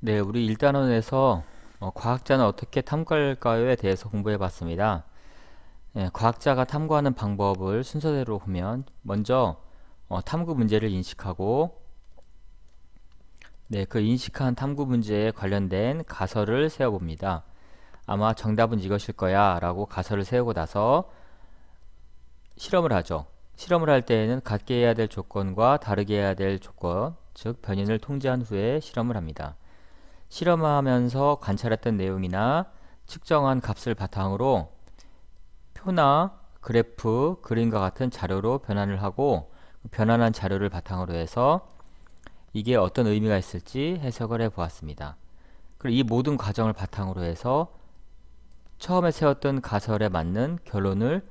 네, 우리 1단원에서 과학자는 어떻게 탐구할까요에 대해서 공부해 봤습니다. 과학자가 탐구하는 방법을 순서대로 보면 먼저 탐구 문제를 인식하고 그 인식한 탐구 문제에 관련된 가설을 세워봅니다. 아마 정답은 이것일 거야 라고 가설을 세우고 나서 실험을 하죠. 실험을 할 때에는 같게 해야 될 조건과 다르게 해야 될 조건, 즉 변인을 통제한 후에 실험을 합니다. 실험하면서 관찰했던 내용이나 측정한 값을 바탕으로 표나 그래프, 그림과 같은 자료로 변환을 하고 변환한 자료를 바탕으로 해서 이게 어떤 의미가 있을지 해석을 해 보았습니다. 그리고 이 모든 과정을 바탕으로 해서 처음에 세웠던 가설에 맞는 결론을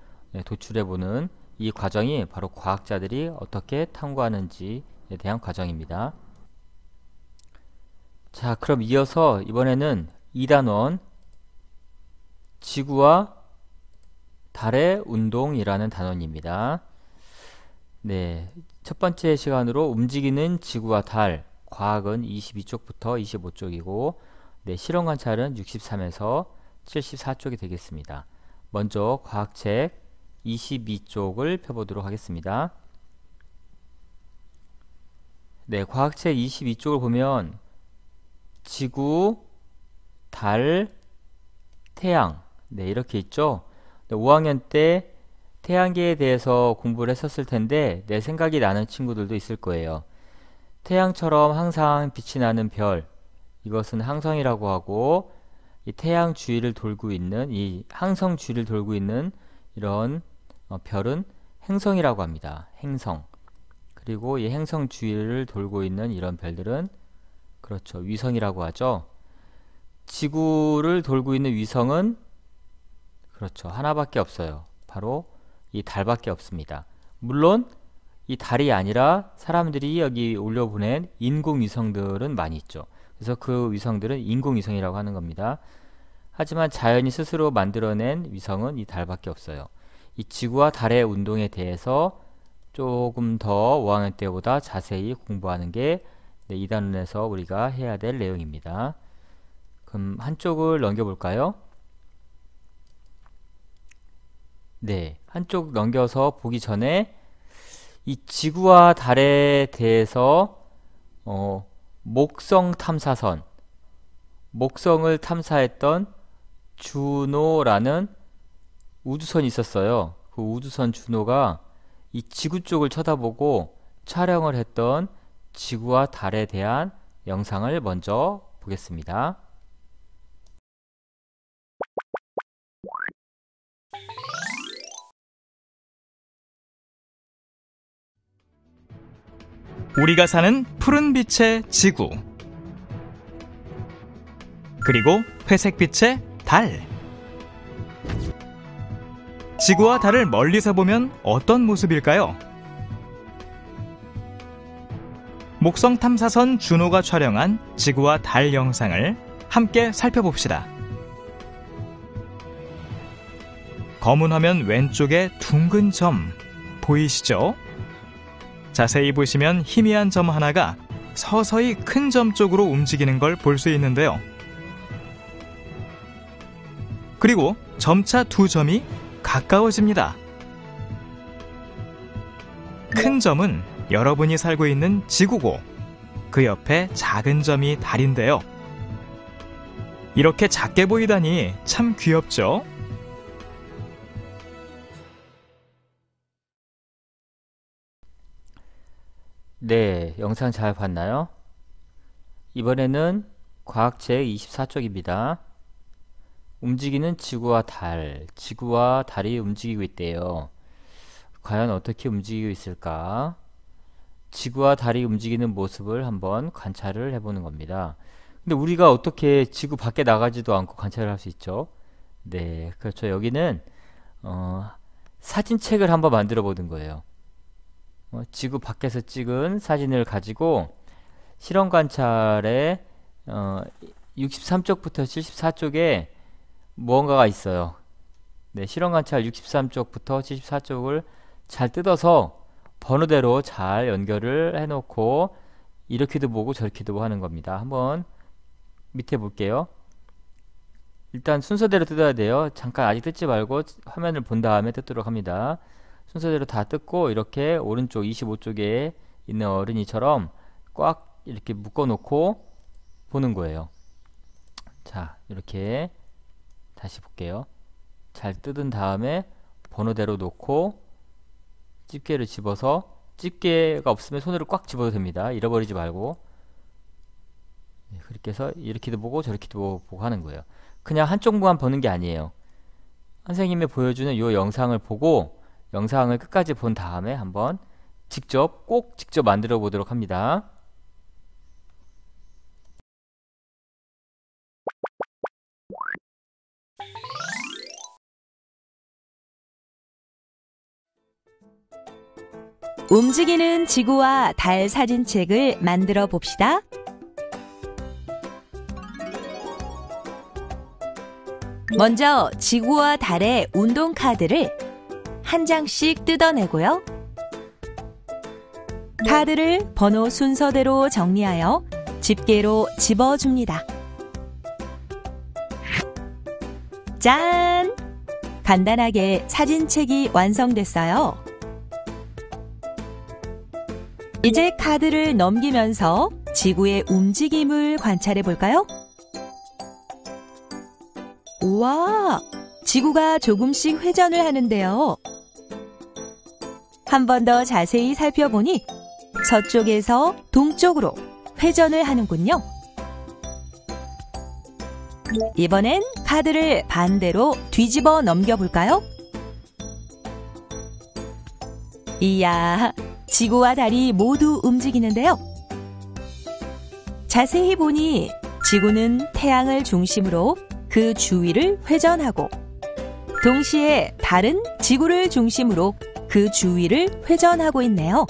도출해 보는 이 과정이 바로 과학자들이 어떻게 탐구하는지에 대한 과정입니다. 자, 그럼 이어서 이번에는 2단원 지구와 달의 운동이라는 단원입니다. 네, 첫 번째 시간으로 움직이는 지구와 달, 과학은 22쪽부터 25쪽이고 실험 관찰은 63에서 74쪽이 되겠습니다. 먼저 과학책 22쪽을 펴보도록 하겠습니다. 네, 과학책 22쪽을 보면 지구, 달, 태양 이렇게 있죠. 5학년 때 태양계에 대해서 공부를 했었을 텐데 내 생각이 나는 친구들도 있을 거예요. 태양처럼 항상 빛이 나는 별, 이것은 항성이라고 하고 이 태양 주위를 돌고 있는 이 항성 주위를 돌고 있는 이런 별은 행성이라고 합니다. 행성. 그리고 이 행성 주위를 돌고 있는 이런 별들은 그렇죠. 위성이라고 하죠. 지구를 돌고 있는 위성은 그렇죠. 하나밖에 없어요. 바로 이 달밖에 없습니다. 물론 이 달이 아니라 사람들이 여기 올려보낸 인공위성들은 많이 있죠. 그래서 그 위성들은 인공위성이라고 하는 겁니다. 하지만 자연이 스스로 만들어낸 위성은 이 달밖에 없어요. 이 지구와 달의 운동에 대해서 조금 더 5학년 때보다 자세히 공부하는 게 2단원에서 우리가 해야 될 내용입니다. 그럼 한쪽을 넘겨볼까요? 네, 한쪽 넘겨서 보기 전에 이 지구와 달에 대해서 목성 탐사선, 목성을 탐사했던 주노라는 우주선이 있었어요. 그 우주선 주노가 이 지구 쪽을 쳐다보고 촬영을 했던 지구와 달에 대한 영상을 먼저 보겠습니다. 우리가 사는 푸른빛의 지구, 그리고 회색빛의 달. 지구와 달을 멀리서 보면 어떤 모습일까요? 목성 탐사선 주노가 촬영한 지구와 달 영상을 함께 살펴봅시다. 검은 화면 왼쪽에 둥근 점 보이시죠? 자세히 보시면 희미한 점 하나가 서서히 큰 점 쪽으로 움직이는 걸 볼 수 있는데요. 그리고 점차 두 점이 가까워집니다. 큰 점은 여러분이 살고 있는 지구고 그 옆에 작은 점이 달인데요. 이렇게 작게 보이다니 참 귀엽죠? 네, 영상 잘 봤나요? 이번에는 과학책 24쪽입니다. 움직이는 지구와 달, 지구와 달이 움직이고 있대요. 과연 어떻게 움직이고 있을까? 지구와 달이 움직이는 모습을 한번 관찰을 해보는 겁니다. 근데 우리가 어떻게 지구 밖에 나가지도 않고 관찰을 할 수 있죠? 네, 그렇죠. 여기는 사진책을 한번 만들어 보는 거예요. 지구 밖에서 찍은 사진을 가지고 실험 관찰에 63쪽부터 74쪽에 무언가가 있어요. 네, 실험 관찰 63쪽부터 74쪽을 잘 뜯어서 번호대로 잘 연결을 해놓고 이렇게도 보고 저렇게도 보고 하는 겁니다. 한번 밑에 볼게요. 일단 순서대로 뜯어야 돼요. 잠깐 아직 뜯지 말고 화면을 본 다음에 뜯도록 합니다. 순서대로 다 뜯고 이렇게 오른쪽 25쪽에 있는 어른이처럼 꽉 이렇게 묶어 놓고 보는 거예요. 자, 이렇게 다시 볼게요. 잘 뜯은 다음에 번호대로 놓고 집게를 집어서, 집게가 없으면 손으로 꽉 집어도 됩니다. 잃어버리지 말고. 그렇게 해서 이렇게도 보고 저렇게도 보고 하는 거예요. 그냥 한쪽만 보는 게 아니에요. 선생님이 보여주는 이 영상을 보고 영상을 끝까지 본 다음에 한번 꼭 직접 만들어 보도록 합니다. 움직이는 지구와 달 사진책을 만들어 봅시다. 먼저 지구와 달의 운동 카드를 한 장씩 뜯어내고요. 카드를 번호 순서대로 정리하여 집게로 집어줍니다. 짠! 간단하게 사진책이 완성됐어요. 이제 카드를 넘기면서 지구의 움직임을 관찰해 볼까요? 우와! 지구가 조금씩 회전을 하는데요. 한 번 더 자세히 살펴보니 서쪽에서 동쪽으로 회전을 하는군요. 이번엔 카드를 반대로 뒤집어 넘겨볼까요? 이야, 지구와 달이 모두 움직이는데요. 자세히 보니 지구는 태양을 중심으로 그 주위를 회전하고, 동시에 달은 지구를 중심으로 그 주위를 회전하고 있네요.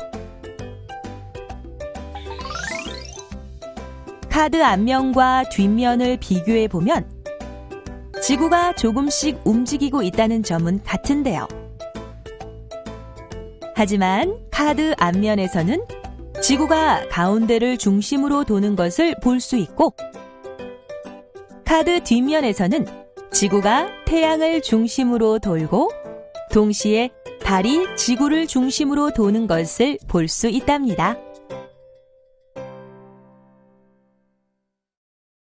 카드 앞면과 뒷면을 비교해 보면 지구가 조금씩 움직이고 있다는 점은 같은데요. 하지만 카드 앞면에서는 지구가 가운데를 중심으로 도는 것을 볼 수 있고, 카드 뒷면에서는 지구가 태양을 중심으로 돌고 동시에 달이 지구를 중심으로 도는 것을 볼 수 있답니다.